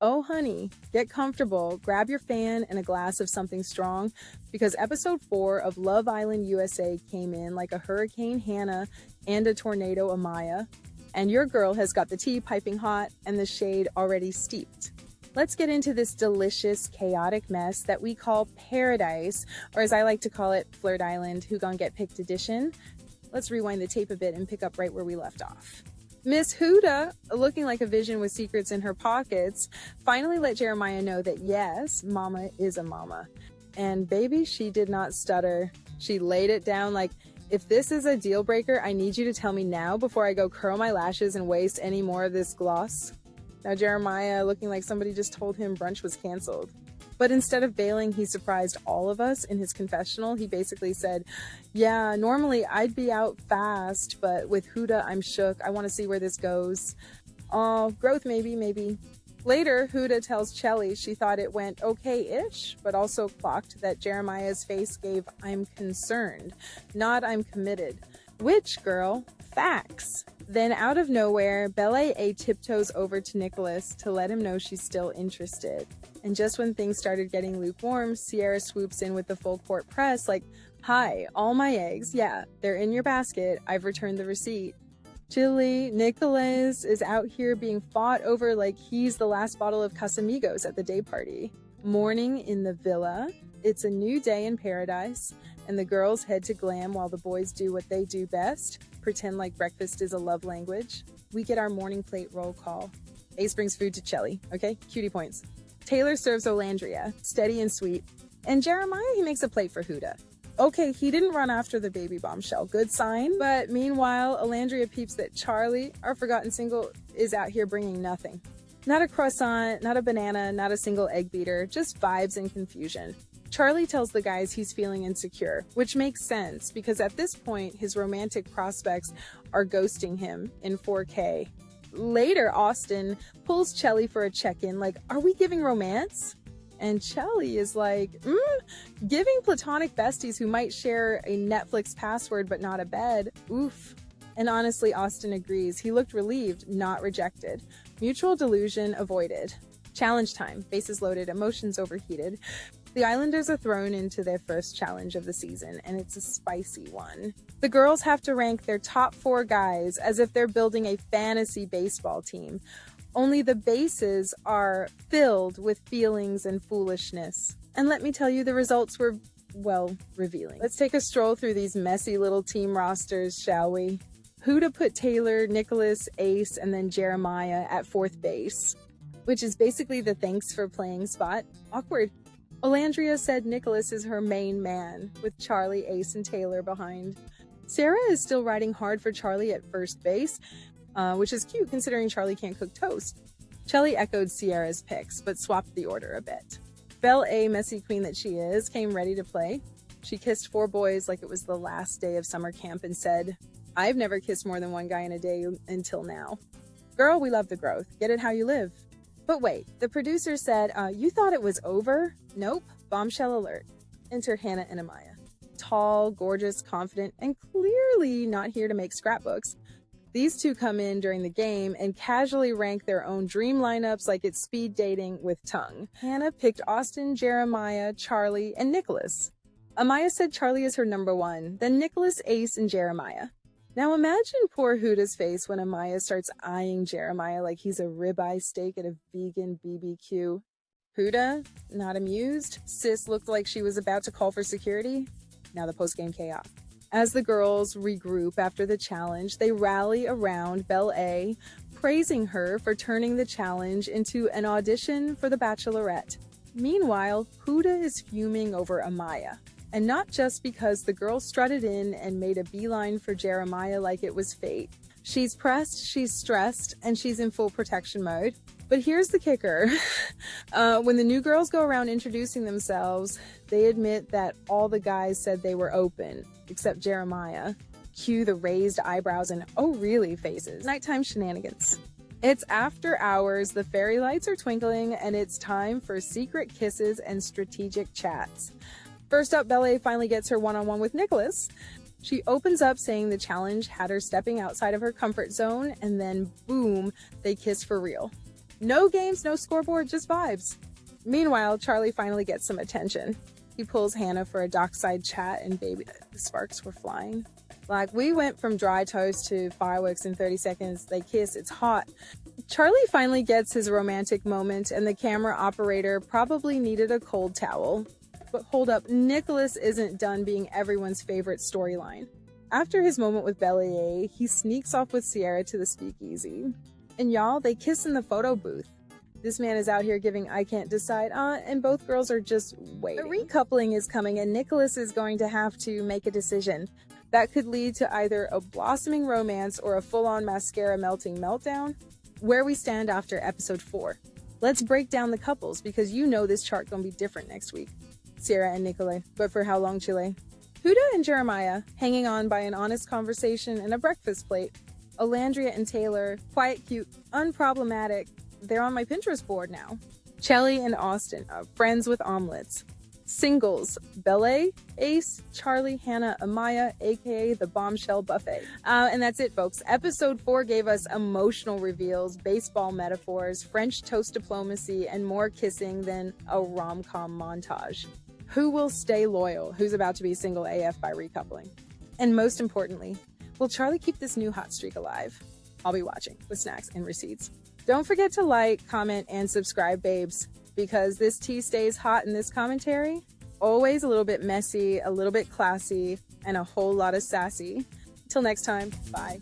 Oh, honey, get comfortable, grab your fan and a glass of something strong, because episode 4 of Love Island USA came in like a Hurricane Hannah and a tornado Amaya, and your girl has got the tea piping hot and the shade already steeped. Let's get into this delicious, chaotic mess that we call Paradise, or as I like to call it, Flirt Island, Who Gon' Get Picked edition. Let's rewind the tape a bit and pick up right where we left off. Miss Huda, looking like a vision with secrets in her pockets, finally let Jeremiah know that yes, mama is a mama. And baby, she did not stutter. She laid it down like, if this is a deal breaker, I need you to tell me now before I go curl my lashes and waste any more of this gloss. Now Jeremiah, looking like somebody just told him brunch was canceled. But instead of bailing, he surprised all of us in his confessional. He basically said, yeah, normally I'd be out fast, but with Huda, I'm shook. I want to see where this goes. Oh, growth maybe. Later, Huda tells Chelly she thought it went okay-ish, but also clocked that Jeremiah's face gave I'm concerned, not I'm committed. Which, girl? Facts. Then out of nowhere, Belle A tiptoes over to Nicholas to let him know she's still interested. And just when things started getting lukewarm, Sierra swoops in with the full court press like, hi, all my eggs, yeah, they're in your basket, I've returned the receipt. Chilly, Nicholas is out here being fought over like he's the last bottle of Casamigos at the day party. Morning in the villa, it's a new day in paradise, and the girls head to glam while the boys do what they do best, pretend like breakfast is a love language. We get our morning plate roll call. Ace brings food to Chelly, okay? Cutie points. Taylor serves Olandria, steady and sweet. And Jeremiah, he makes a plate for Huda. Okay, he didn't run after the baby bombshell, good sign. But meanwhile, Olandria peeps that Charlie, our forgotten single, is out here bringing nothing. Not a croissant, not a banana, not a single egg beater, just vibes and confusion. Charlie tells the guys he's feeling insecure, which makes sense because at this point, his romantic prospects are ghosting him in 4K. Later, Austin pulls Chelly for a check-in like, are we giving romance? And Chelly is like, giving platonic besties who might share a Netflix password but not a bed. Oof. And honestly, Austin agrees. He looked relieved, not rejected. Mutual delusion avoided. Challenge time. Bases loaded, emotions overheated. The Islanders are thrown into their first challenge of the season, and it's a spicy one. The girls have to rank their top 4 guys as if they're building a fantasy baseball team. Only the bases are filled with feelings and foolishness. And let me tell you, the results were, well, revealing. Let's take a stroll through these messy little team rosters, shall we? Huda put Taylor, Nicholas, Ace, and then Jeremiah at 4th base, which is basically the thanks for playing spot. Awkward. Olandria said Nicholas is her main man, with Charlie, Ace, and Taylor behind. Sarah is still riding hard for Charlie at first base, which is cute considering Charlie can't cook toast. Chelly echoed Sierra's picks, but swapped the order a bit. Belle A, messy queen that she is, came ready to play. She kissed 4 boys like it was the last day of summer camp and said, I've never kissed more than 1 guy in a day until now. Girl, we love the growth. Get it how you live. But wait, the producer said, you thought it was over? Nope, bombshell alert. Enter Hannah and Amaya. Tall, gorgeous, confident, and clearly not here to make scrapbooks. These two come in during the game and casually rank their own dream lineups like it's speed dating with tongue. Hannah picked Austin, Jeremiah, Charlie, and Nicholas. Amaya said Charlie is her number 1, then Nicholas, Ace, and Jeremiah. Now imagine poor Huda's face when Amaya starts eyeing Jeremiah like he's a ribeye steak at a vegan BBQ. Huda, not amused. Sis looked like she was about to call for security. Now the post-game chaos. As the girls regroup after the challenge, they rally around Belle A, praising her for turning the challenge into an audition for The Bachelorette. Meanwhile, Huda is fuming over Amaya. And not just because the girl strutted in and made a beeline for Jeremiah like it was fate. She's pressed, she's stressed, and she's in full protection mode. But here's the kicker. When the new girls go around introducing themselves, they admit that all the guys said they were open, except Jeremiah. Cue the raised eyebrows and oh really faces. Nighttime shenanigans. It's after hours, the fairy lights are twinkling, and it's time for secret kisses and strategic chats. First up, Belle finally gets her one-on-one with Nicholas. She opens up saying the challenge had her stepping outside of her comfort zone, and then boom, they kiss for real. No games, no scoreboard, just vibes. Meanwhile, Charlie finally gets some attention. He pulls Hannah for a dockside chat, and baby, the sparks were flying. Like, we went from dry toast to fireworks in 30 seconds. They kiss, it's hot. Charlie finally gets his romantic moment, and the camera operator probably needed a cold towel. But hold up, Nicholas isn't done being everyone's favorite storyline. After his moment with Bellier, he sneaks off with Sierra to the speakeasy. And y'all, they kiss in the photo booth. This man is out here giving I can't decide, and both girls are just waiting. A recoupling is coming, and Nicholas is going to have to make a decision. That could lead to either a blossoming romance or a full-on mascara melting meltdown. Where we stand after episode 4. Let's break down the couples, because you know this chart gonna be different next week. Sierra and Nicolay, but for how long, Chile? Huda and Jeremiah, hanging on by an honest conversation and a breakfast plate. Alandria and Taylor, quiet, cute, unproblematic. They're on my Pinterest board now. Chelly and Austin, friends with omelets. Singles, Belle, Ace, Charlie, Hannah, Amaya, aka the Bombshell Buffet. And that's it, folks. Episode 4 gave us emotional reveals, baseball metaphors, French toast diplomacy, and more kissing than a rom-com montage. Who will stay loyal? Who's about to be single AF by recoupling? And most importantly, will Charlie keep this new hot streak alive? I'll be watching with snacks and receipts. Don't forget to like, comment, and subscribe, babes, because this tea stays hot in this commentary. Always a little bit messy, a little bit classy, and a whole lot of sassy. Till next time, bye.